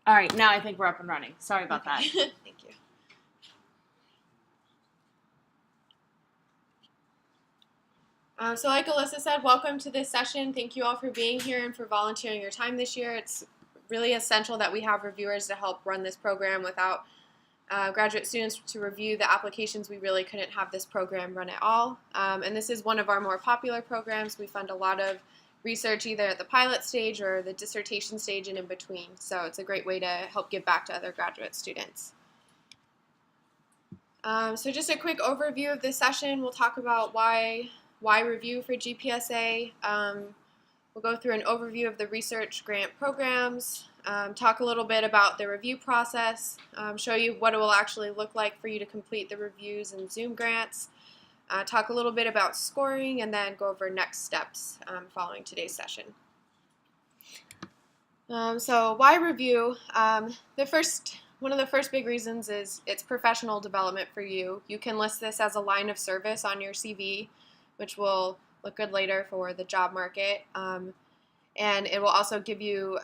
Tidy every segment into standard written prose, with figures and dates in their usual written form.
All right, now I think we're up and running. Sorry about that. Thank you. So like Alyssa said, welcome to this session. Thank you all for being here and for volunteering your time this year. It's really essential that we have reviewers to help run this program. Without graduate students to review the applications, we really couldn't have this program run at all. And this is one of our more popular programs. We fund a lot of research either at the pilot stage or the dissertation stage and in between. So it's a great way to help give back to other graduate students. So just a quick overview of this session. We'll talk about why review for GPSA. We'll go through an overview of the research grant programs, talk a little bit about the review process, show you what it will actually look like for you to complete the reviews and Zoom grants, talk a little bit about scoring, and then go over next steps following today's session. So why review? One of the first big reasons is it's professional development for you. You can list this as a line of service on your CV, which will look good later for the job market. And it will also give you,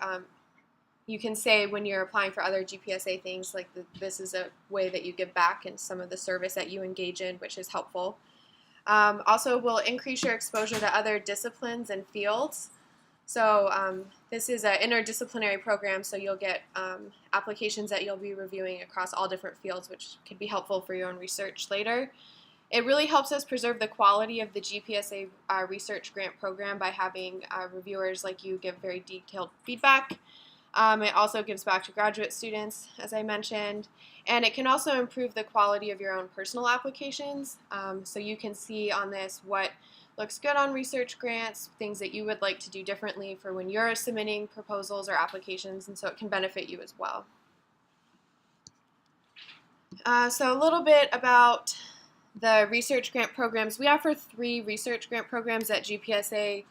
you can say when you're applying for other GPSA things, like this is a way that you give back and some of the service that you engage in, which is helpful. Also will increase your exposure to other disciplines and fields. So this is an interdisciplinary program, so you'll get applications that you'll be reviewing across all different fields, which could be helpful for your own research later. It really helps us preserve the quality of the GPSA research grant program by having reviewers like you give very detailed feedback. It also gives back to graduate students, as I mentioned, and it can also improve the quality of your own personal applications. So you can see on this what looks good on research grants, things that you would like to do differently for when you're submitting proposals or applications, and so it can benefit you as well. So a little bit about the research grant programs. We offer 3 research grant programs that GPSA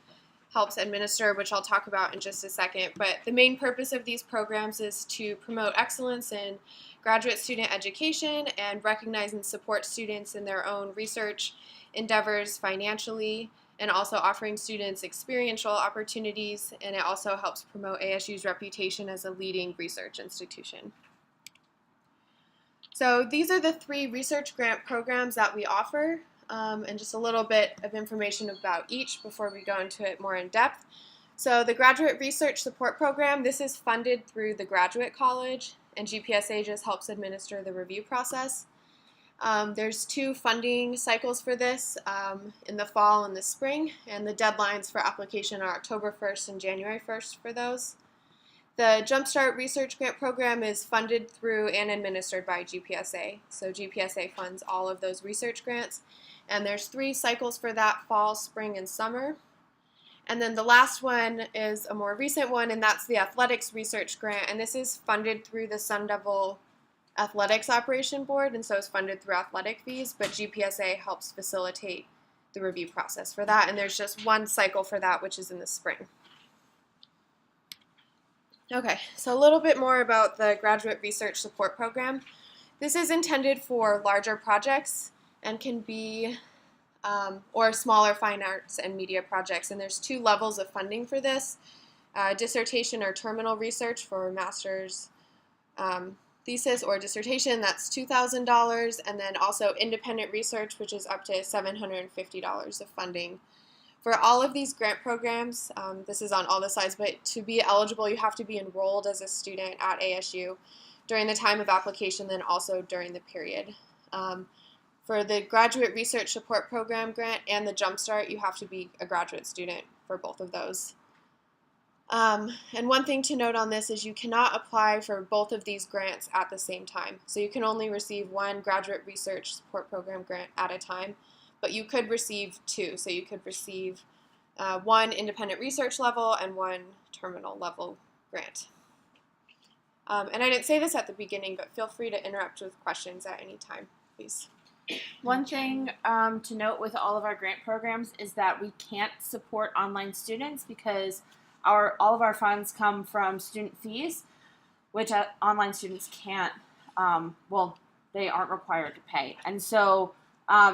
helps administer, which I'll talk about in just a second. But the main purpose of these programs is to promote excellence in graduate student education and recognize and support students in their own research endeavors financially, and also offering students experiential opportunities, and it also helps promote ASU's reputation as a leading research institution. So these are the 3 research grant programs that we offer, and just a little bit of information about each before we go into it more in depth. So the Graduate Research Support Program, this is funded through the Graduate College, and GPSA just helps administer the review process. There's 2 funding cycles for this, in the fall and the spring, and the deadlines for application are October 1st and January 1st for those. The Jumpstart Research Grant Program is funded through and administered by GPSA. So GPSA funds all of those research grants. And there's 3 cycles for that, fall, spring, and summer. And then the last one is a more recent one, and that's the Athletics Research Grant. And this is funded through the Sun Devil Athletics Operation Board, and so it's funded through athletic fees, but GPSA helps facilitate the review process for that. And there's just 1 cycle for that, which is in the spring. Okay, so a little bit more about the Graduate Research Support Program. This is intended for larger projects and can be, or smaller fine arts and media projects. And there's 2 levels of funding for this. Dissertation or terminal research for master's thesis or dissertation, that's $2,000. And then also independent research, which is up to $750 of funding. For all of these grant programs, this is on all the slides, but to be eligible, you have to be enrolled as a student at ASU during the time of application, then also during the period. For the Graduate Research Support Program grant and the Jumpstart, you have to be a graduate student for both of those. And one thing to note on this is you cannot apply for both of these grants at the same time. So you can only receive 1 Graduate Research Support Program grant at a time. But you could receive 2, so you could receive 1 independent research level and 1 terminal level grant. And I didn't say this at the beginning, but feel free to interrupt with questions at any time, please. One thing to note with all of our grant programs is that we can't support online students because all of our funds come from student fees, which online students can't, they aren't required to pay. And so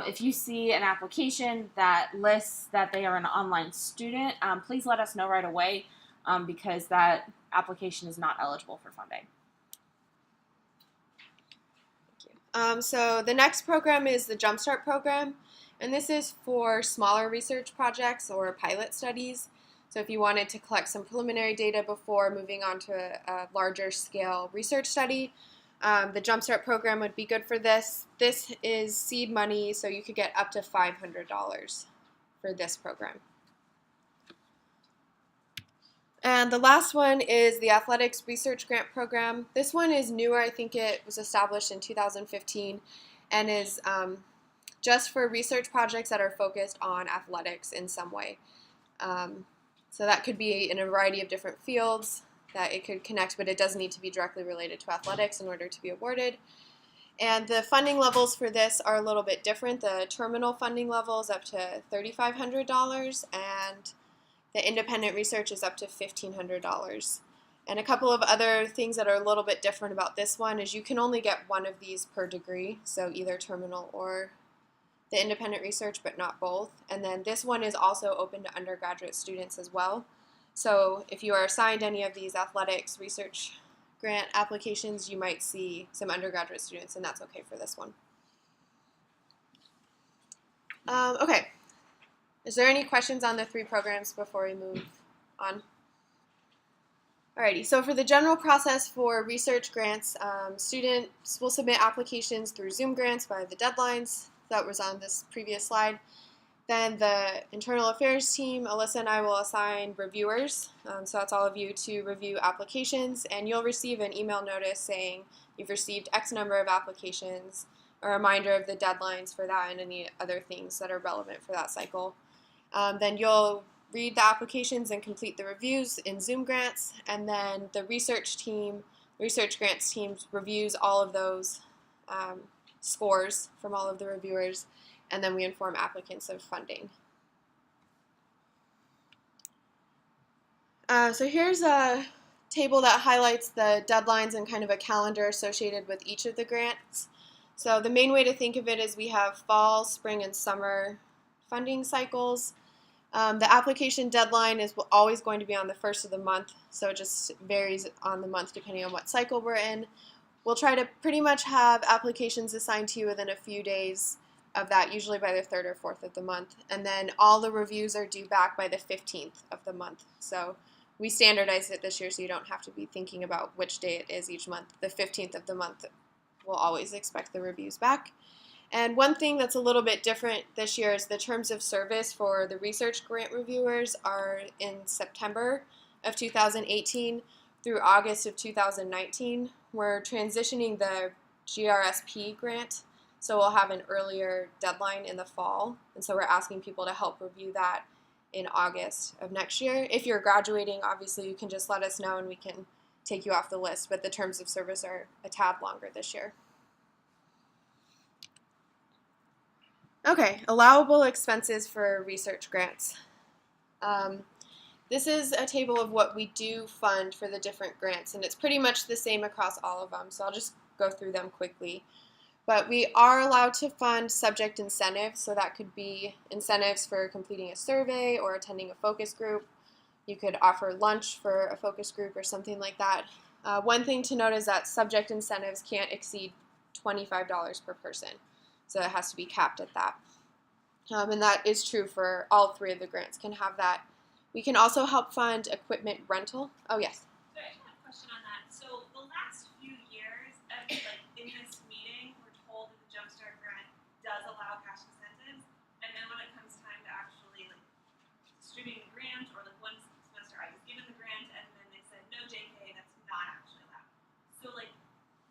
if you see an application that lists that they are an online student, please let us know right away because that application is not eligible for funding. So the next program is the Jumpstart program, and this is for smaller research projects or pilot studies. So if you wanted to collect some preliminary data before moving on to a larger scale research study, the Jumpstart program would be good for this. This is seed money, so you could get up to $500 for this program. And the last one is the Athletics Research Grant Program. This one is newer. I think it was established in 2015 and is just for research projects that are focused on athletics in some way. So that could be in a variety of different fields that it could connect, but it does need to be directly related to athletics in order to be awarded. And the funding levels for this are a little bit different. The terminal funding level is up to $3,500, and the independent research is up to $1,500. And a couple of other things that are a little bit different about this one is you can only get one of these per degree, so either terminal or the independent research, but not both. And then this one is also open to undergraduate students as well. So if you are assigned any of these athletics research grant applications, you might see some undergraduate students, and that's okay for this one. Okay. Is there any questions on the three programs before we move on? Alrighty, so for the general process for research grants, students will submit applications through Zoom grants by the deadlines that was on this previous slide. Then the internal affairs team, Alyssa and I will assign reviewers, so that's all of you, to review applications, and you'll receive an email notice saying you've received X number of applications, a reminder of the deadlines for that and any other things that are relevant for that cycle. Then you'll read the applications and complete the reviews in Zoom grants, and then the research grants team reviews all of those scores from all of the reviewers, and then we inform applicants of funding. So here's a table that highlights the deadlines and kind of a calendar associated with each of the grants. So the main way to think of it is we have fall, spring, and summer funding cycles. The application deadline is always going to be on the first of the month, so it just varies on the month depending on what cycle we're in. We'll try to pretty much have applications assigned to you within a few days of that, usually by the 3rd or 4th of the month. And then all the reviews are due back by the 15th of the month. So we standardized it this year so you don't have to be thinking about which day it is each month. The 15th of the month we'll always expect the reviews back. And one thing that's a little bit different this year is the terms of service for the research grant reviewers are in September of 2018 through August of 2019. We're transitioning the GRSP grant, so we'll have an earlier deadline in the fall, and so we're asking people to help review that in August of next year. If you're graduating, obviously you can just let us know and we can take you off the list, but the terms of service are a tad longer this year. Okay, allowable expenses for research grants. This is a table of what we do fund for the different grants, and it's pretty much the same across all of them, so I'll just go through them quickly. But we are allowed to fund subject incentives, so that could be incentives for completing a survey or attending a focus group. You could offer lunch for a focus group or something like that. One thing to note is that subject incentives can't exceed $25 per person, so it has to be capped at that. And that is true for all three of the grants can have that. We can also help fund equipment rental. Oh, yes. So I have a question on that. So the last few years, in this meeting, we're told that the Jumpstart grant does allow cash incentives, and then when it comes time to actually distributing the grant, or one semester I was given the grant, and then they said no, JK, that's not actually allowed. So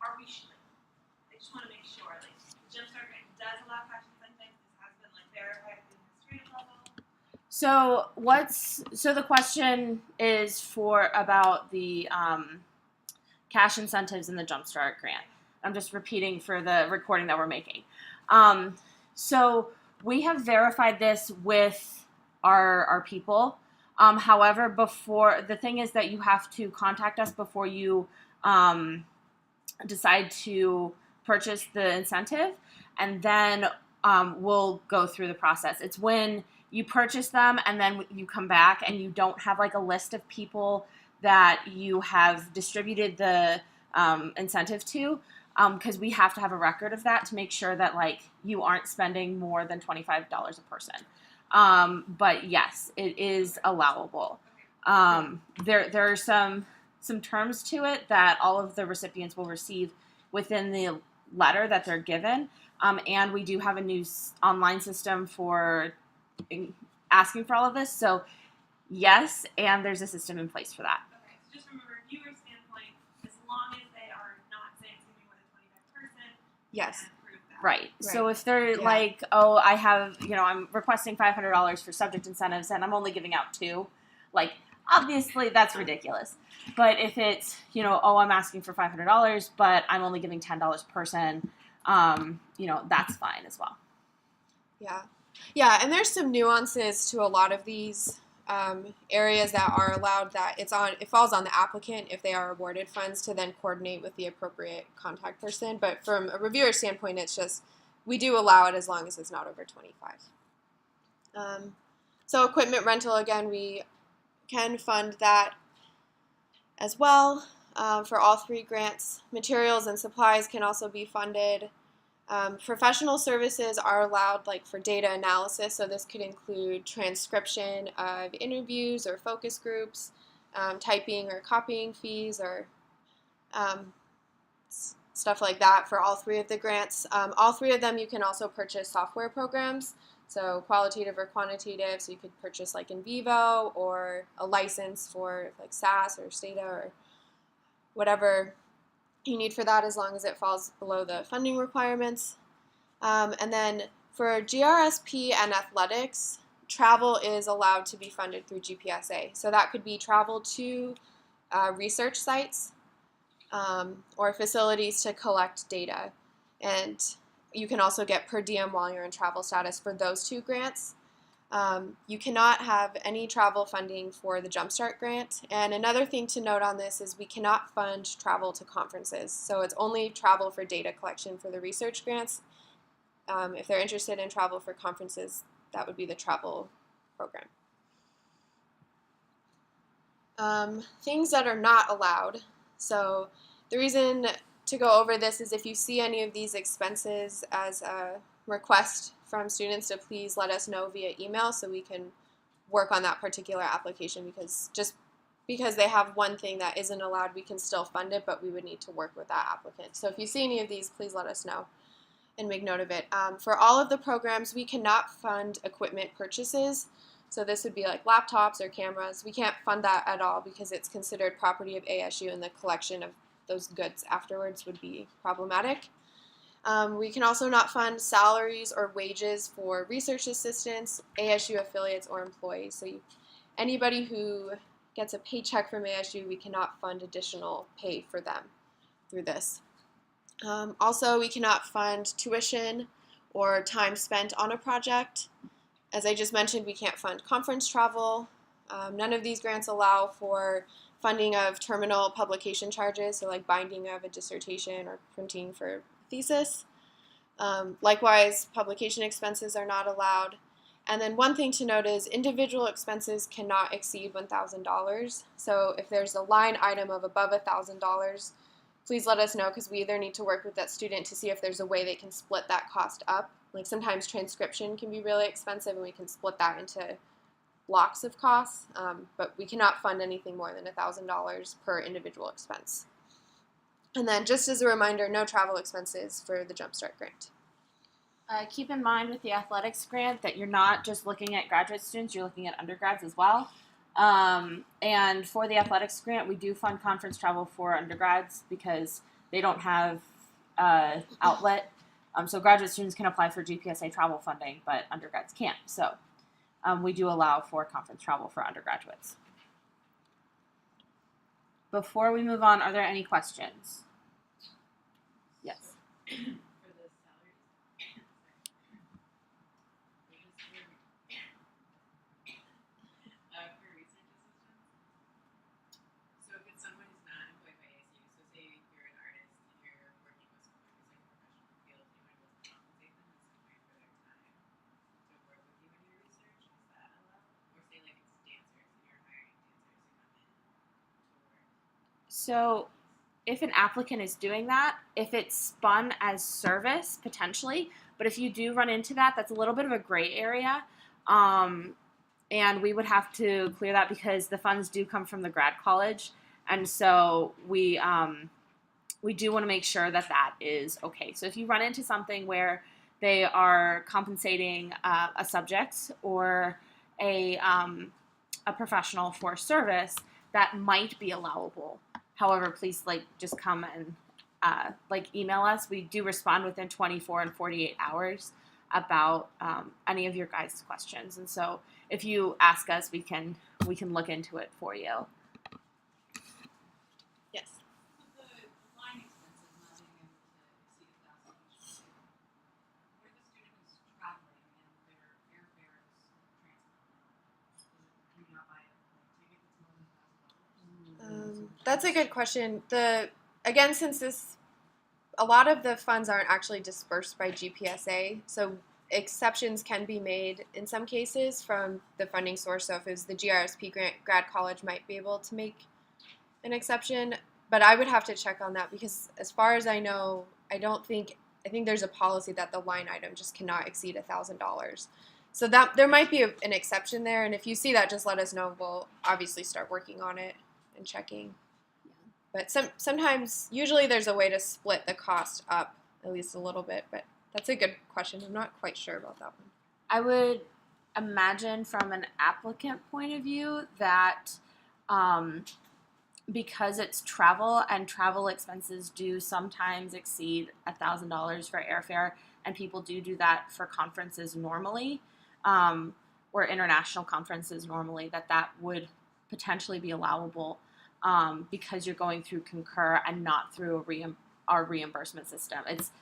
are we? I just want to make sure the Jumpstart grant does allow cash incentives. This has been verified at the administrative level. So the question is about the cash incentives in the Jumpstart grant. I'm just repeating for the recording that we're making. So we have verified this with our people. However, the thing is that you have to contact us before you decide to purchase the incentive, and then we'll go through the process. It's when you purchase them and then you come back and you don't have a list of people that you have distributed the incentive to. because we have to have a record of that to make sure that like you aren't spending more than $25 a person. But yes, it is allowable. There are some terms to it that all of the recipients will receive within the letter that they're given. And we do have a new online system for asking for all of this. So yes, and there's a system in place for that. Okay, so just from a reviewer standpoint, as long as they are not saying something more than 25%, Yes. prove that. Right. So if they're Yeah. like, oh, I have, I'm requesting $500 for subject incentives and I'm only giving out 2, like, obviously that's ridiculous. But if it's, oh, I'm asking for $500, but I'm only giving $10 per person, that's fine as well. Yeah. Yeah, and there's some nuances to a lot of these areas that are allowed, that it falls on the applicant if they are awarded funds to then coordinate with the appropriate contact person. But from a reviewer standpoint, it's just we do allow it as long as it's not over 25. So equipment rental, again, we can fund that as well for all 3 grants. Materials and supplies can also be funded. Professional services are allowed, like for data analysis, so this could include transcription of interviews or focus groups, typing or copying fees, or stuff like that for all 3 of the grants. All 3 of them you can also purchase software programs, so qualitative or quantitative, so you could purchase like in vivo or a license for like SAS or Stata or whatever you need for that, as long as it falls below the funding requirements. And then for GRSP and athletics, travel is allowed to be funded through GPSA. So that could be travel to research sites or facilities to collect data. And you can also get per diem while you're in travel status for those 2 grants. You cannot have any travel funding for the Jumpstart grant. And another thing to note on this is we cannot fund travel to conferences. So it's only travel for data collection for the research grants. If they're interested in travel for conferences, that would be the travel program. Things that are not allowed. So the reason to go over this is if you see any of these expenses as a request from students, to please let us know via email so we can work on that particular application, because just because they have one thing that isn't allowed, we can still fund it, but we would need to work with that applicant. So if you see any of these, please let us know and make note of it. For all of the programs, we cannot fund equipment purchases. So this would be like laptops or cameras. We can't fund that at all because it's considered property of ASU, and the collection of those goods afterwards would be problematic. We can also not fund salaries or wages for research assistants, ASU affiliates, or employees. So anybody who gets a paycheck from ASU, we cannot fund additional pay for them through this. Also, we cannot fund tuition or time spent on a project. As I just mentioned, we can't fund conference travel. None of these grants allow for funding of terminal publication charges, so like binding of a dissertation or printing for thesis. Likewise, publication expenses are not allowed. And then one thing to note is individual expenses cannot exceed $1,000. So if there's a line item of above $1,000, please let us know, because we either need to work with that student to see if there's a way they can split that cost up. Like sometimes transcription can be really expensive, and we can split that into blocks of costs, but we cannot fund anything more than $1,000 per individual expense. And then just as a reminder, no travel expenses for the Jumpstart grant. Keep in mind with the athletics grant that you're not just looking at graduate students, you're looking at undergrads as well. And for the athletics grant, we do fund conference travel for undergrads because they don't have outlet. So graduate students can apply for GPSA travel funding, but undergrads can't. So we do allow for conference travel for undergraduates. Before we move on, are there any questions? Yes. For the salaries. For research assistants. So if it's someone who's not employed by ASU, so say you're an artist and you're working with someone who's like a professional field, you want to compensate them in some way for their time to work with you in your research, is that allowed? Or say like it's dancers and you're hiring dancers to come in to work. So if an applicant is doing that, if it's spun as service, potentially, but if you do run into that, that's a little bit of a gray area. And we would have to clear that because the funds do come from the grad college. And so we do want to make sure that that is okay. So if you run into something where they are compensating a subject or a professional for service, that might be allowable. However, please just come and email us. We do respond within 24 and 48 hours about any of your guys' questions. And so if you ask us, we can look into it for you. Yes. The line expenses not being able to exceed $1,000 where the student is traveling and their airfare is transport. Do you not buy a ticket that's more than $1,000? That's a good question. Again, since a lot of the funds aren't actually dispersed by GPSA, so exceptions can be made in some cases from the funding source. So if it was the GRSP grant, grad college might be able to make an exception, but I would have to check on that because as far as I know, I think there's a policy that the line item just cannot exceed $1,000. So that there might be an exception there, and if you see that, just let us know. We'll obviously start working on it and checking. But sometimes, usually there's a way to split the cost up at least a little bit, but that's a good question. I'm not quite sure about that one. I would imagine from an applicant point of view that because it's travel and travel expenses do sometimes exceed $1,000 for airfare, and people do that for conferences normally, or international conferences normally, that would potentially be allowable because you're going through Concur and not through our reimbursement system. It's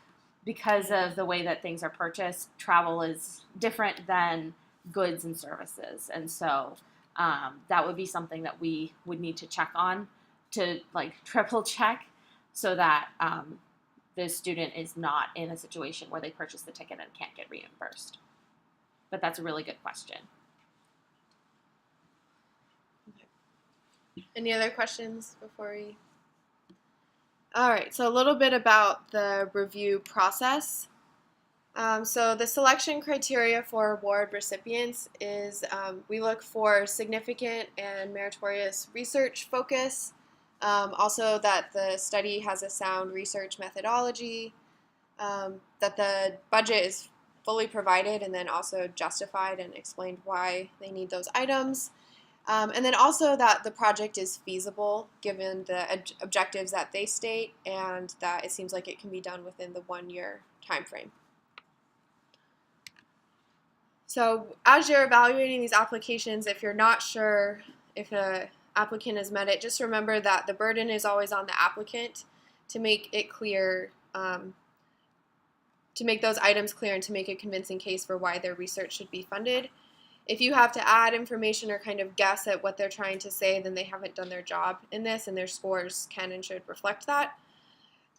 because of the way that things are purchased. Travel is different than goods and services, and so that would be something that we would need to check on, to triple check, so that the student is not in a situation where they purchase the ticket and can't get reimbursed. But that's a really good question. Any other questions before we? All right, so a little bit about the review process. So the selection criteria for award recipients is we look for significant and meritorious research focus, also that the study has a sound research methodology, that the budget is fully provided and then also justified and explained why they need those items. And then also that the project is feasible given the objectives that they state and that it seems like it can be done within the 1-year time frame. So as you're evaluating these applications, if you're not sure if an applicant has met it, just remember that the burden is always on the applicant to make it clear, to make those items clear and to make a convincing case for why their research should be funded. If you have to add information or kind of guess at what they're trying to say, then they haven't done their job in this, and their scores can and should reflect that.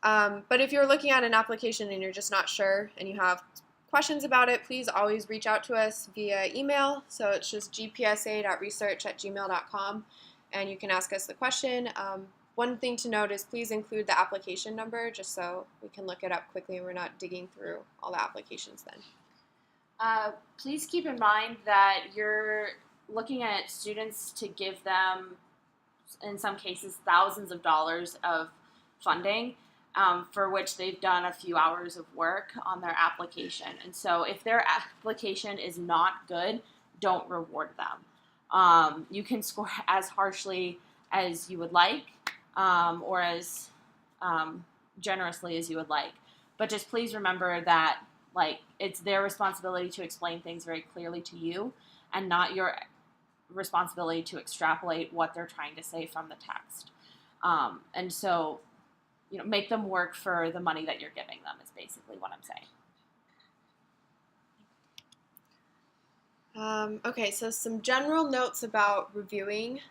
But if you're looking at an application and you're just not sure and you have questions about it, please always reach out to us via email. So it's just gpsa.research@gmail.com, and you can ask us the question. One thing to note is please include the application number just so we can look it up quickly and we're not digging through all the applications then. Please keep in mind that you're looking at students to give them, in some cases, thousands of dollars of funding for which they've done a few hours of work on their application. And so if their application is not good, don't reward them. You can score as harshly as you would like or as generously as you would like. But just please remember that it's their responsibility to explain things very clearly to you and not your responsibility to extrapolate what they're trying to say from the text. And so, make them work for the money that you're giving them is basically what I'm saying. Okay, so some general notes about reviewing.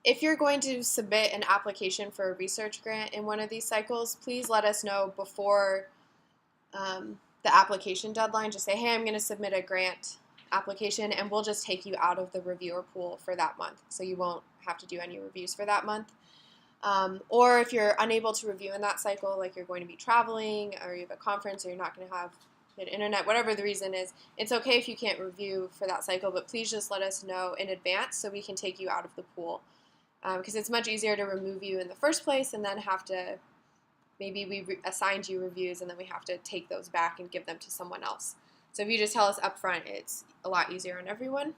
If you're going to submit an application for a research grant in one of these cycles, please let us know before the application deadline. Just say, hey, I'm going to submit a grant application, and we'll just take you out of the reviewer pool for that month. So you won't have to do any reviews for that month. Or if you're unable to review in that cycle, like you're going to be traveling or you have a conference or you're not going to have good internet, whatever the reason is, it's okay if you can't review for that cycle, but please just let us know in advance so we can take you out of the pool. Because it's much easier to remove you in the first place and then have to, maybe we assigned you reviews and then we have to take those back and give them to someone else. So if you just tell us up front, it's a lot easier on everyone.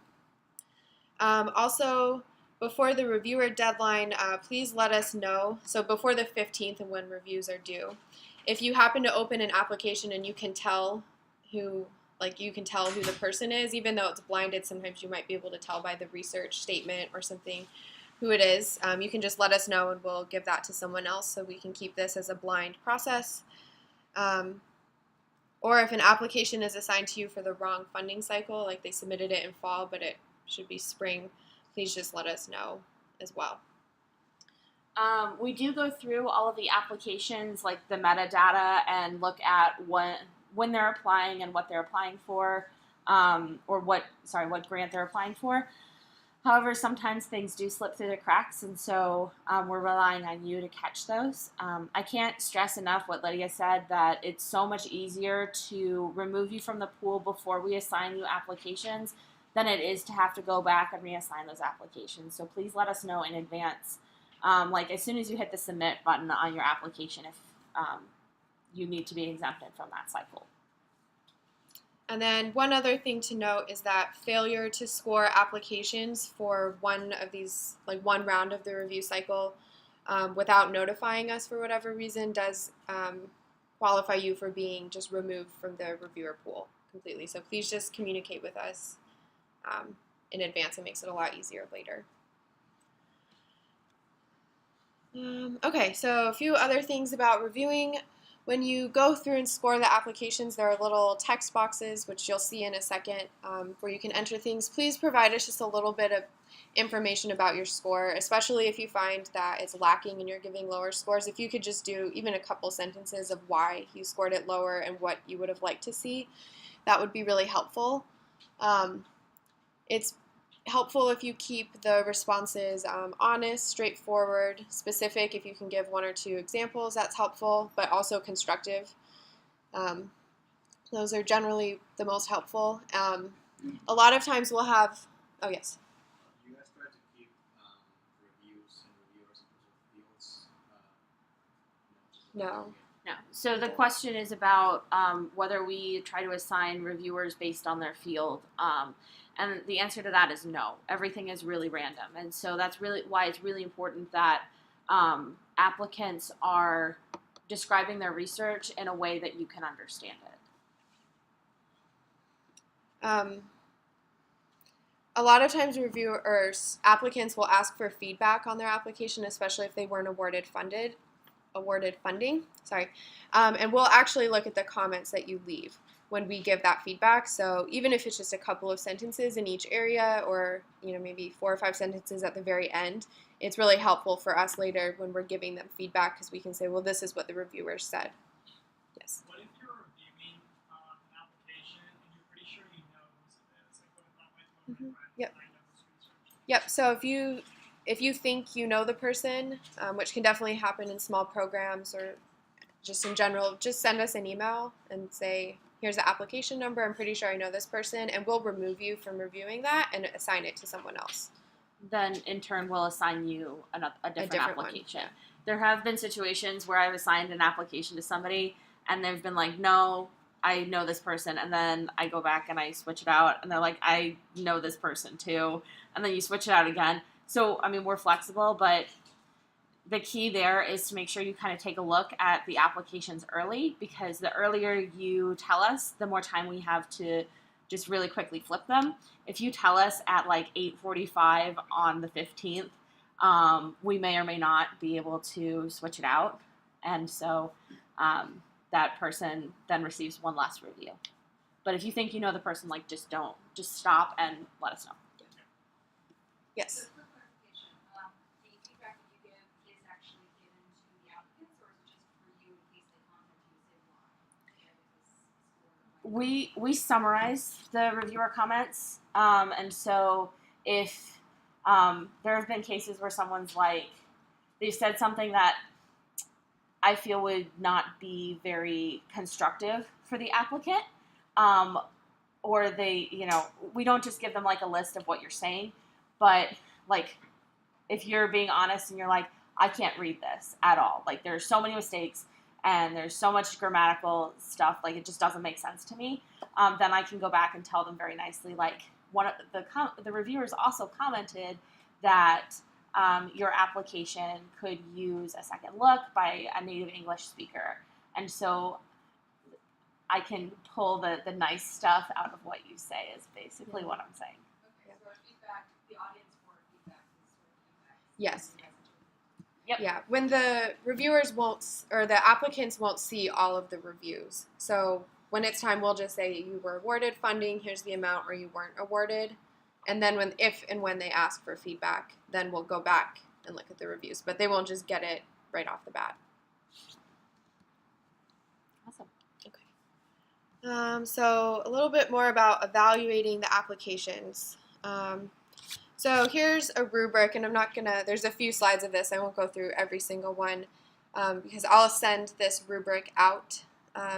Also, before the reviewer deadline, please let us know. So before the 15th and when reviews are due, if you happen to open an application and you can tell who the person is, even though it's blinded, sometimes you might be able to tell by the research statement or something who it is. You can just let us know and we'll give that to someone else so we can keep this as a blind process. Or if an application is assigned to you for the wrong funding cycle, like they submitted it in fall but it should be spring, please just let us know as well. We do go through all of the applications, like the metadata, and look at when they're applying and what they're applying for, or what grant they're applying for. However, sometimes things do slip through the cracks, and so we're relying on you to catch those. I can't stress enough what Lydia said, that it's so much easier to remove you from the pool before we assign you applications than it is to have to go back and reassign those applications. So please let us know in advance, like as soon as you hit the submit button on your application, if you need to be exempted from that cycle. And then one other thing to note is that failure to score applications for one of these, like one round of the review cycle, without notifying us for whatever reason, does qualify you for being just removed from the reviewer pool completely. So please just communicate with us in advance. It makes it a lot easier later. Okay, so a few other things about reviewing. When you go through and score the applications, there are little text boxes, which you'll see in a second, where you can enter things. Please provide us just a little bit of information about your score, especially if you find that it's lacking and you're giving lower scores. If you could just do even a couple sentences of why you scored it lower and what you would have liked to see, that would be really helpful. It's helpful if you keep the responses honest, straightforward, specific. If you can give one or two examples, that's helpful, but also constructive. Those are generally the most helpful. A lot of times we'll have, oh yes. You guys try to keep reviews and reviewers in fields? No. No. So the question is about whether we try to assign reviewers based on their field. And the answer to that is no. Everything is really random. And so that's really why it's really important that applicants are describing their research in a way that you can understand it. A lot of times applicants will ask for feedback on their application, especially if they weren't awarded funding. And we'll actually look at the comments that you leave when we give that feedback. So even if it's just a couple of sentences in each area, or maybe 4 or 5 sentences at the very end, it's really helpful for us later when we're giving them feedback, because we can say, well, this is what the reviewers said. Yes. What if you're reviewing an application and you're pretty sure you know whose it is? Like what if I went to my friend Yep. and I know this research? Yep. So if you think you know the person, which can definitely happen in small programs or just in general, just send us an email and say, here's the application number, I'm pretty sure I know this person, and we'll remove you from reviewing that and assign it to someone else. Then in turn we'll assign you a different application. One, yeah. There have been situations where I've assigned an application to somebody and they've been like, no, I know this person, and then I go back and I switch it out and they're like, I know this person too, and then you switch it out again. So I mean, we're flexible, but the key there is to make sure you kind of take a look at the applications early, because the earlier you tell us, the more time we have to just really quickly flip them. If you tell us at like 8:45 on the 15th, we may or may not be able to switch it out. And so that person then receives one less review. But if you think you know the person, like just stop and let us know. Yes. So for clarification, the feedback that you give is actually given to the applicants, or is it just for you in case they contact you and say why? We summarize the reviewer comments, and so if there have been cases where someone's like, they've said something that I feel would not be very constructive for the applicant. Or they, we don't just give them like a list of what you're saying, but like if you're being honest and you're like, I can't read this at all. Like there's so many mistakes and there's so much grammatical stuff. Like it just doesn't make sense to me. Then I can go back and tell them very nicely. Like one of the reviewers also commented that your application could use a second look by a native English speaker. And so I can pull the nice stuff out of what you say is basically what I'm saying. Okay, so our feedback, the audience for feedback is sort of feedback. Yes. Yep. Yeah, when the reviewers or the applicants won't see all of the reviews. So when it's time, we'll just say you were awarded funding, here's the amount, or you weren't awarded. And then if and when they ask for feedback, then we'll go back and look at the reviews. But they won't just get it right off the bat. Awesome. So a little bit more about evaluating the applications. So here's a rubric, and there's a few slides of this. I won't go through every single one because I'll send this rubric out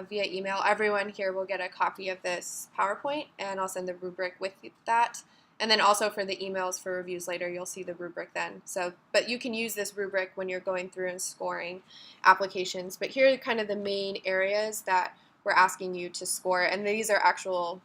via email. Everyone here will get a copy of this PowerPoint, and I'll send the rubric with that. And then also for the emails for reviews later, you'll see the rubric then. But you can use this rubric when you're going through and scoring applications. But here are kind of the main areas that we're asking you to score, and these are actual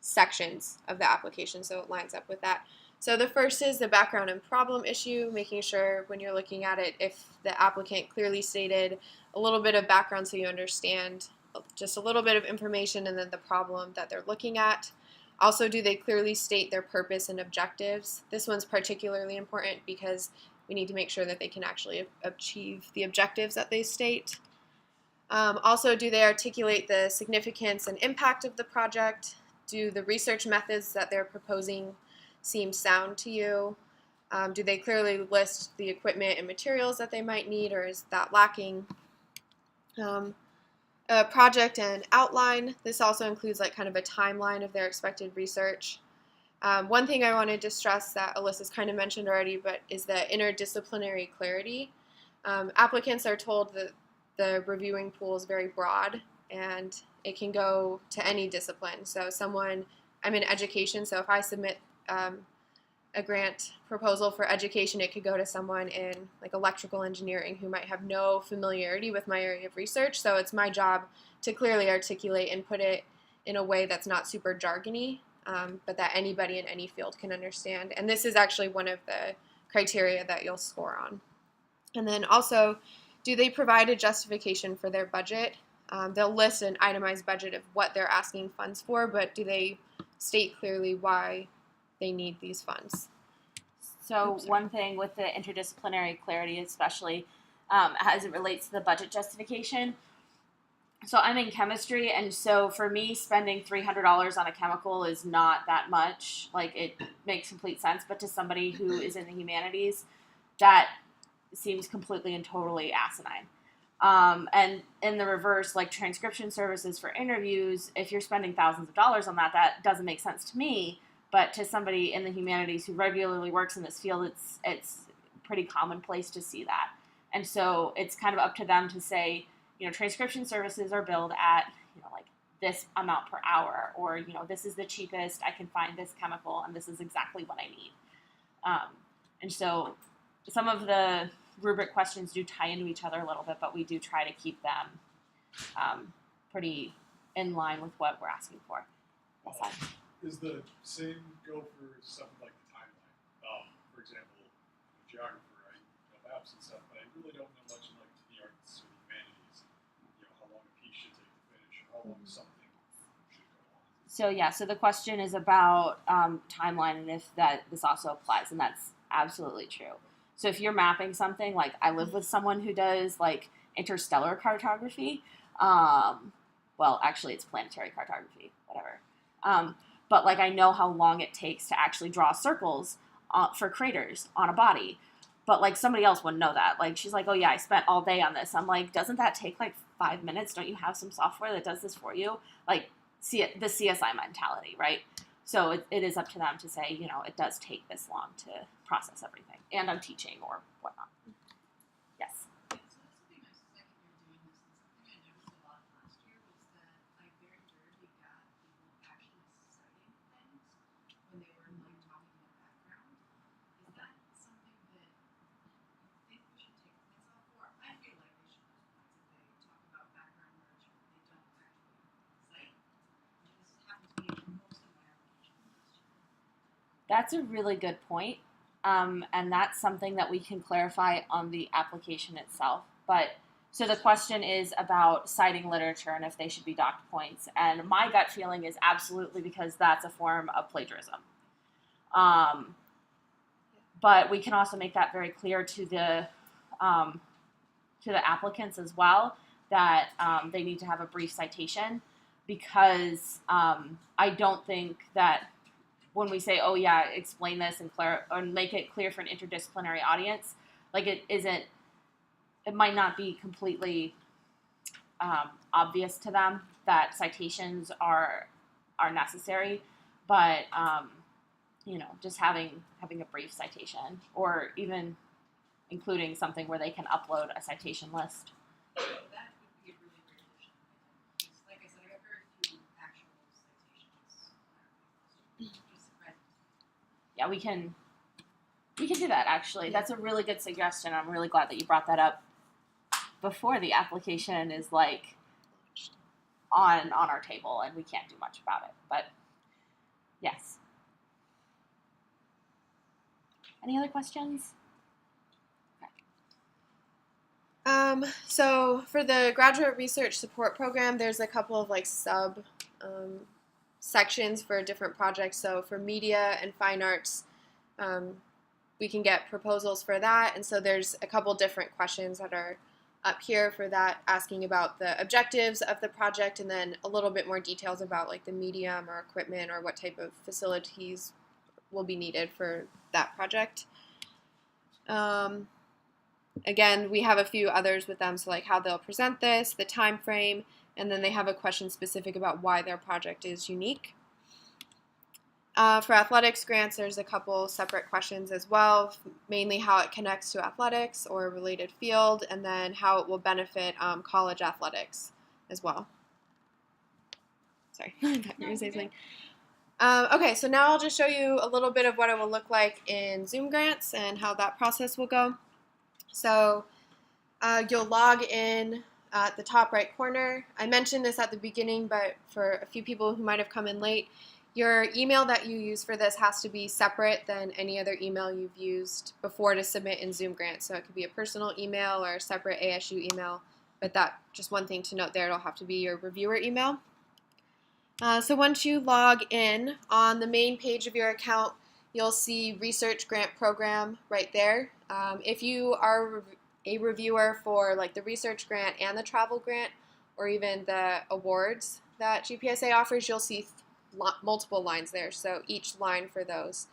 sections of the application, so it lines up with that. So the first is the background and problem issue, making sure when you're looking at it, if the applicant clearly stated a little bit of background so you understand just a little bit of information and then the problem that they're looking at. Also, do they clearly state their purpose and objectives? This one's particularly important because we need to make sure that they can actually achieve the objectives that they state. Also, do they articulate the significance and impact of the project? Do the research methods that they're proposing seem sound to you? Do they clearly list the equipment and materials that they might need, or is that lacking? A project and outline. This also includes like kind of a timeline of their expected research. One thing I wanted to stress that Alyssa's kind of mentioned already, but is the interdisciplinary clarity. Applicants are told that the reviewing pool is very broad and it can go to any discipline. So I'm in education, so if I submit a grant proposal for education, it could go to someone in like electrical engineering who might have no familiarity with my area of research. So it's my job to clearly articulate and put it in a way that's not super jargony, but that anybody in any field can understand. And this is actually one of the criteria that you'll score on. And then also, do they provide a justification for their budget? They'll list an itemized budget of what they're asking funds for, but do they state clearly why they need these funds? So one thing with the interdisciplinary clarity, especially as it relates to the budget justification. So I'm in chemistry, and so for me, spending $300 on a chemical is not that much. Like, it makes complete sense, but to somebody who is in the humanities, that seems completely and totally asinine. And in the reverse, like transcription services for interviews, if you're spending thousands of dollars on that doesn't make sense to me. But to somebody in the humanities who regularly works in this field, it's pretty commonplace to see that. And so it's kind of up to them to say, transcription services are billed at, like this amount per hour, or, this is the cheapest I can find this chemical, and this is exactly what I need. And so some of the rubric questions do tie into each other a little bit, but we do try to keep them pretty in line with what we're asking for. Yes, Is the same go for something like the timeline? For example, I'm a geographer, I know maps and stuff, but I really don't know much like the arts or the humanities. How long a piece should take to finish, or how long something should go on. So the question is about timeline, and if this also applies, and that's absolutely true. So if you're mapping something, like I live with someone who does like interstellar cartography. Well, actually, it's planetary cartography, whatever. But like I know how long it takes to actually draw circles for craters on a body. But like somebody else wouldn't know that. Like she's like, oh yeah, I spent all day on this. I'm like, doesn't that take like 5 minutes? Don't you have some software that does this for you? Like the CSI mentality, right? So it is up to them to say, it does take this long to process everything. And I'm teaching or whatnot. Yes. Yeah, so this will be my second year doing this, and something I noticed a lot last year was that I very rarely got people actually citing things when they were like talking in the background. Is that something that you think we should take points off for? I feel like they should lose points if they talk about background literature but they don't actually cite. This happened to me in most of my applications last year. That's a really good point. And that's something that we can clarify on the application itself. But so the question is about citing literature and if they should be docked points. And my gut feeling is absolutely, because that's a form of plagiarism. But we can also make that very clear to the applicants as well that they need to have a brief citation, because I don't think that when we say, oh yeah, explain this and make it clear for an interdisciplinary audience, like it might not be completely obvious to them that citations are necessary, but just having a brief citation, or even including something where they can upload a citation list. So that would be a really great addition. Because, like I said, I got very few actual citations. Just surprising. Yeah, we can do that, actually. That's a really good suggestion. I'm really glad that you brought that up before the application is like on our table and we can't do much about it. But yes. Any other questions? So for the graduate research support program, there's a couple of like sub sections for different projects. So for media and fine arts, we can get proposals for that. And so there's a couple different questions that are up here for that, asking about the objectives of the project, and then a little bit more details about like the medium or equipment or what type of facilities will be needed for that project. Again, we have a few others with them, so like how they'll present this, the time frame, and then they have a question specific about why their project is unique. For athletics grants, there's a couple separate questions as well, mainly how it connects to athletics or a related field, and then how it will benefit college athletics as well. Sorry, I thought you were going to say something. Okay, so now I'll just show you a little bit of what it will look like in Zoom grants and how that process will go. So you'll log in at the top right corner. I mentioned this at the beginning, but for a few people who might have come in late, your email that you use for this has to be separate than any other email you've used before to submit in Zoom grants. So it could be a personal email or a separate ASU email, but that, just one thing to note there, it'll have to be your reviewer email. So once you log in, on the main page of your account, you'll see Research Grant Program right there. If you are a reviewer for like the research grant and the travel grant, or even the awards that GPSA offers, you'll see multiple lines there. So each line for those.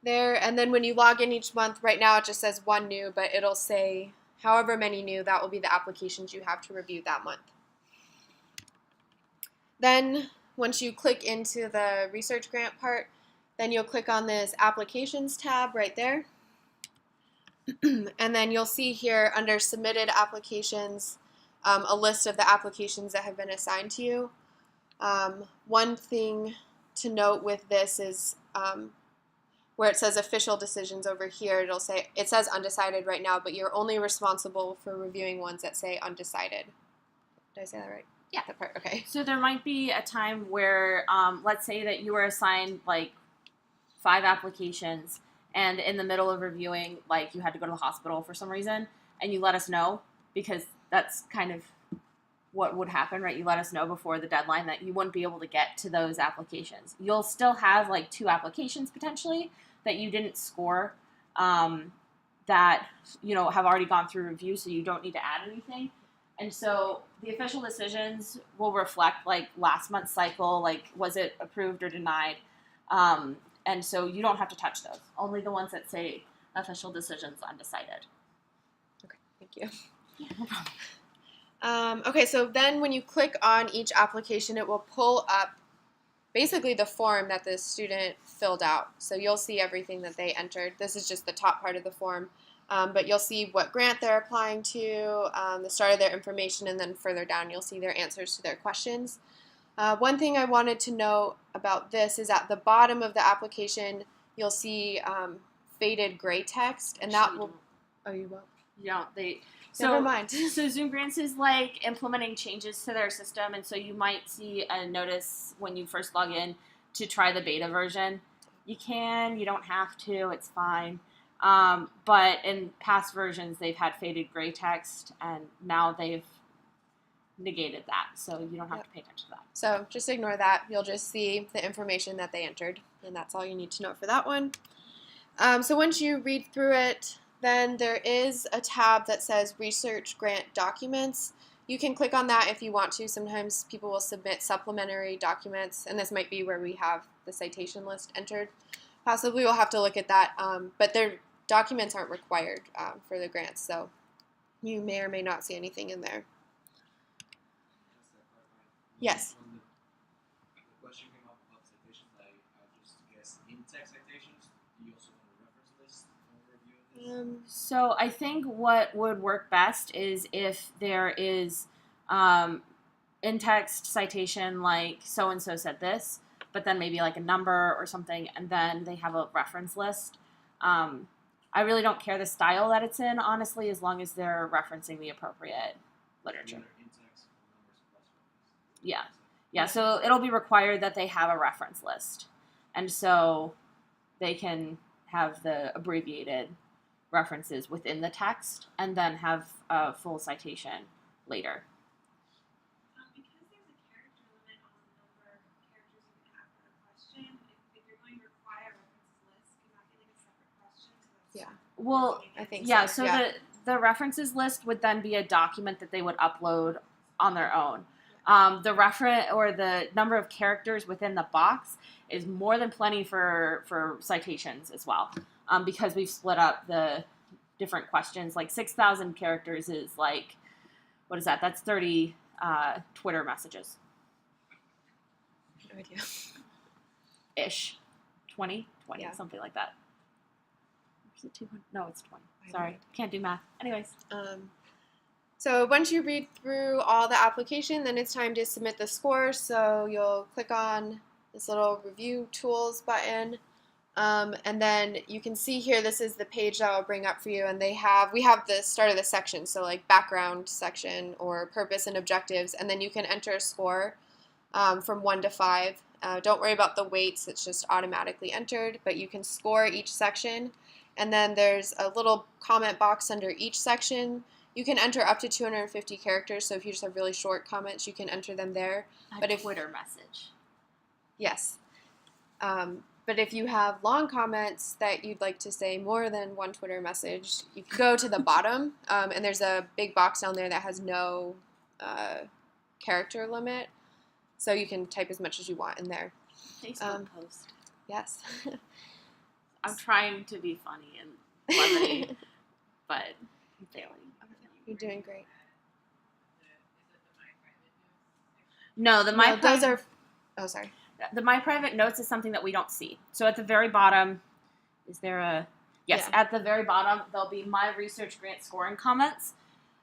There, and then when you log in each month, right now it just says one new, but it'll say however many new, that will be the applications you have to review that month. Then once you click into the research grant part, then you'll click on this applications tab right there. And then you'll see here under submitted applications a list of the applications that have been assigned to you. One thing to note with this is where it says official decisions over here, it says undecided right now, but you're only responsible for reviewing ones that say undecided. Did I say that right? Yeah. That part, okay. So there might be a time where, let's say that you were assigned like 5 applications, and in the middle of reviewing, like you had to go to the hospital for some reason, and you let us know, because that's kind of what would happen, right? You let us know before the deadline that you wouldn't be able to get to those applications. You'll still have like 2 applications potentially that you didn't score, that have already gone through review, so you don't need to add anything. And so the official decisions will reflect like last month's cycle, like was it approved or denied. And so you don't have to touch those. Only the ones that say official decisions undecided. Okay, thank you. Yeah, no problem. Okay, so then when you click on each application, it will pull up basically the form that the student filled out. So you'll see everything that they entered. This is just the top part of the form. But you'll see what grant they're applying to, the start of their information, and then further down you'll see their answers to their questions. One thing I wanted to note about this is at the bottom of the application you'll see faded gray text, and that will. Oh, you will. Yeah, Never mind. So Zoom Grants is like implementing changes to their system, and so you might see a notice when you first log in to try the beta version. You don't have to, it's fine. But in past versions, they've had faded gray text, and now they've negated that, so you don't have to pay attention to that. So just ignore that. You'll just see the information that they entered, and that's all you need to know for that one. So once you read through it, then there is a tab that says Research Grant Documents. You can click on that if you want to. Sometimes people will submit supplementary documents, and this might be where we have the citation list entered. Possibly we'll have to look at that, but their documents aren't required for the grants, so you may or may not see anything in there. Yes? The question came up about citations. I just guess in-text citations. Do you also want a reference list or review of this? So I think what would work best is if there is in-text citation like so-and-so said this, but then maybe like a number or something, and then they have a reference list. I really don't care the style that it's in, honestly, as long as they're referencing the appropriate literature. Either in-text or numbers plus reference. Yeah. Yeah, so it'll be required that they have a reference list. And so they can have the abbreviated references within the text and then have a full citation later. Because there's a character limit on the number of characters you can have for a question, if you're going to require a references list, can that be like a separate question? So that's Well, I think yeah, so. so the references list would then be a document that they would upload on their own. The reference or the number of characters within the box is more than plenty for citations as well, because we've split up the different questions. Like 6,000 characters is like, what is that? That's 30 Twitter messages. No idea. Ish. 20, Yeah. something like that. Is it 200? No, it's 20. I have no Sorry, idea. can't do math. Anyways. So once you read through all the application, then it's time to submit the score. So you'll click on this little review tools button, and then you can see here this is the page that will bring up for you, and we have the start of the section, so like background section or purpose and objectives, and then you can enter a score from 1 to 5. Don't worry about the weights, it's just automatically entered, but you can score each section, and then there's a little comment box under each section. You can enter up to 250 characters, so if you just have really short comments, you can enter them there. But if Twitter message. Yes. But if you have long comments that you'd like to say more than one Twitter message, you can go to the bottom, and there's a big box down there that has no character limit, so you can type as much as you want in there. Facebook post. Yes. I'm trying to be funny and levity, but I'm failing. You're doing great. No, Those are. Oh, sorry. The My Private Notes is something that we don't see. So at the very bottom, is there a... Yes, Yeah. at the very bottom, there'll be My Research Grant scoring comments.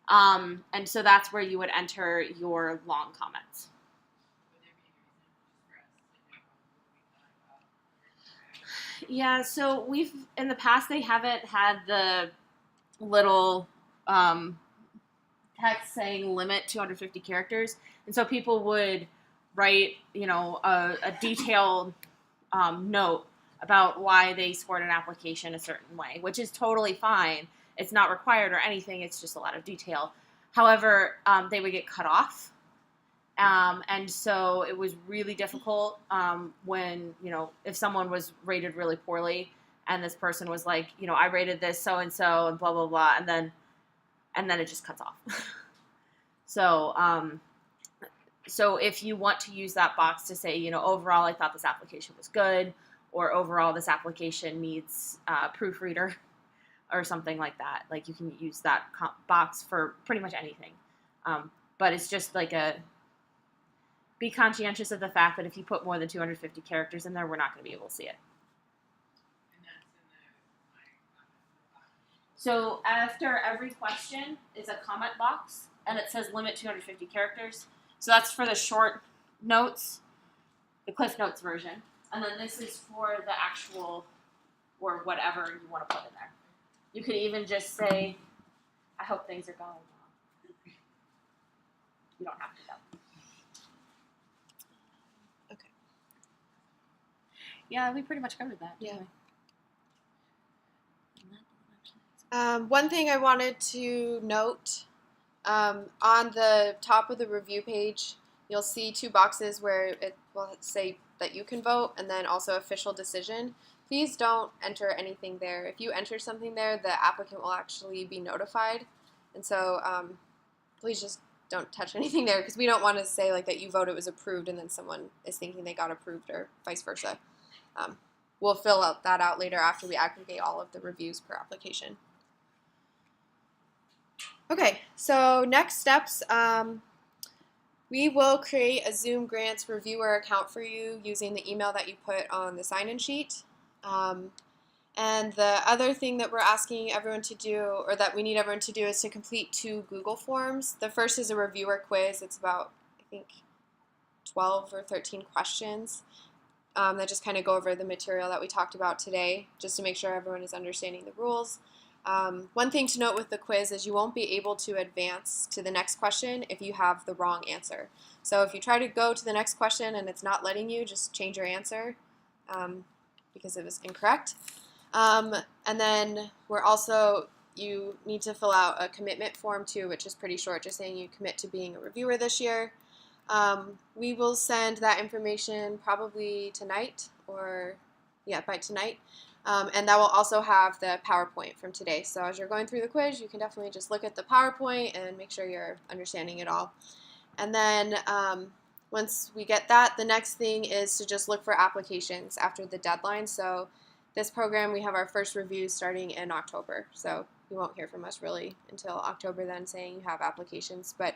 And so that's where you would enter your long comments. Yeah, so in the past, they haven't had the little text saying limit 250 characters. And so people would write, a detailed note about why they scored an application a certain way, which is totally fine. It's not required or anything. It's just a lot of detail. However, they would get cut off. And so it was really difficult when, if someone was rated really poorly and this person was like, I rated this so-and-so and blah, blah, blah, and then it just cuts off. So if you want to use that box to say, overall, I thought this application was good, or overall, this application needs a proofreader or something like that, like you can use that box for pretty much anything. But it's just like be conscientious of the fact that if you put more than 250 characters in there, we're not going to be able to see it. And that's in the my comment box. So after every question is a comment box, and it says limit 250 characters. So that's for the short notes, the Cliff Notes version. And then this is for the actual, or whatever you want to put in there. You could even just say, I hope things are going well. You don't have to though. Okay. Yeah, we pretty much covered that. Yeah. Didn't we? One thing I wanted to note, on the top of the review page, you'll see two boxes where it will say that you can vote and then also official decision. Please don't enter anything there. If you enter something there, the applicant will actually be notified. And so please just don't touch anything there because we don't want to say like that you voted was approved and then someone is thinking they got approved or vice versa. We'll fill that out later after we aggregate all of the reviews per application. Okay, so next steps, we will create a Zoom Grants reviewer account for you using the email that you put on the sign-in sheet. And the other thing that we're asking everyone to do, or that we need everyone to do, is to complete 2 Google Forms. The first is a reviewer quiz. It's about, I think, 12 or 13 questions that just kind of go over the material that we talked about today, just to make sure everyone is understanding the rules. One thing to note with the quiz is you won't be able to advance to the next question if you have the wrong answer. So if you try to go to the next question and it's not letting you, just change your answer because it was incorrect. And then you need to fill out a commitment form too, which is pretty short, just saying you commit to being a reviewer this year. We will send that information probably tonight by tonight. And that will also have the PowerPoint from today. So as you're going through the quiz, you can definitely just look at the PowerPoint and make sure you're understanding it all. And then once we get that, the next thing is to just look for applications after the deadline. So this program, we have our first review starting in October. So you won't hear from us really until October then saying you have applications. But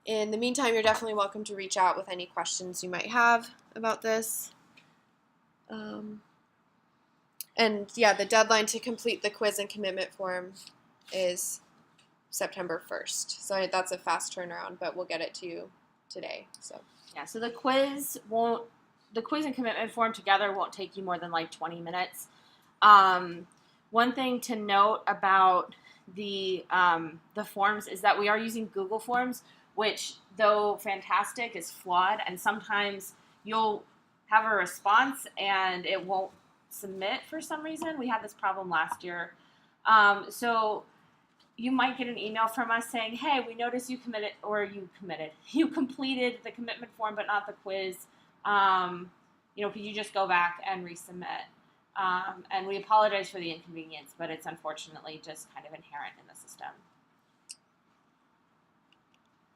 in the meantime, you're definitely welcome to reach out with any questions you might have about this. And yeah, the deadline to complete the quiz and commitment form is September 1st. So that's a fast turnaround, but we'll get it to you today. So Yeah, so the quiz and commitment form together won't take you more than like 20 minutes. One thing to note about the forms is that we are using Google Forms, which, though fantastic, is flawed, and sometimes you'll have a response and it won't submit for some reason. We had this problem last year. So you might get an email from us saying, hey, we noticed you completed the commitment form but not the quiz. Could you just go back and resubmit? And we apologize for the inconvenience, but it's unfortunately just kind of inherent in the system.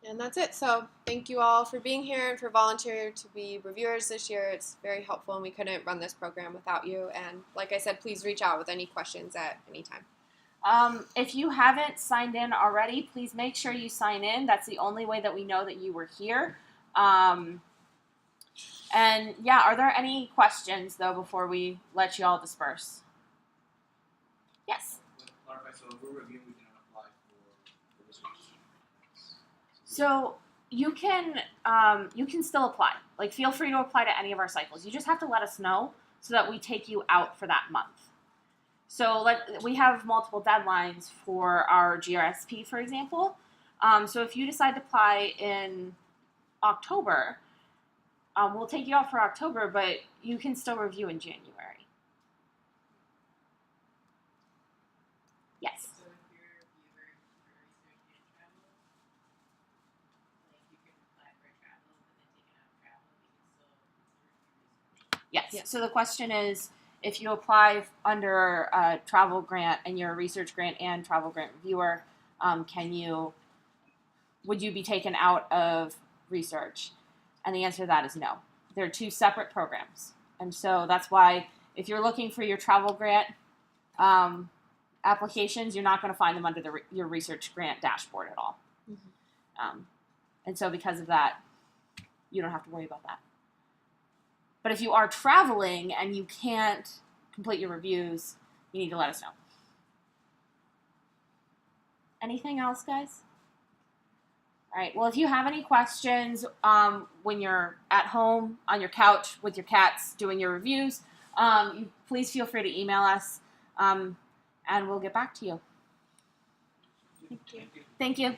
And that's it. So thank you all for being here and for volunteering to be reviewers this year. It's very helpful, and we couldn't run this program without you. And like I said, please reach out with any questions at any time. If you haven't signed in already, please make sure you sign in. That's the only way that we know that you were here. And yeah, are there any questions, though, before we let you all disperse? Yes? Clarify, so if we're reviewing, we can apply for this one. So you can still apply. Like, feel free to apply to any of our cycles. You just have to let us know so that we take you out for that month. So we have multiple deadlines for our GRSP, for example. So if you decide to apply in October, we'll take you out for October, but you can still review in January. Yes. So if you're a viewer for research and travel, like you can apply for travel, but then taking out travel, you can still consider research. Yes. Yeah. So the question is, if you apply under a travel grant and you're a research grant and travel grant reviewer, would you be taken out of research? And the answer to that is no. They're 2 separate programs. And so that's why if you're looking for your travel grant applications, you're not going to find them under your research grant dashboard at all. Mm-hmm. And so because of that, you don't have to worry about that. But if you are traveling and you can't complete your reviews, you need to let us know. Anything else, guys? All right. Well, if you have any questions when you're at home on your couch with your cats doing your reviews, please feel free to email us, and we'll get back to you. Thank you. Thank you.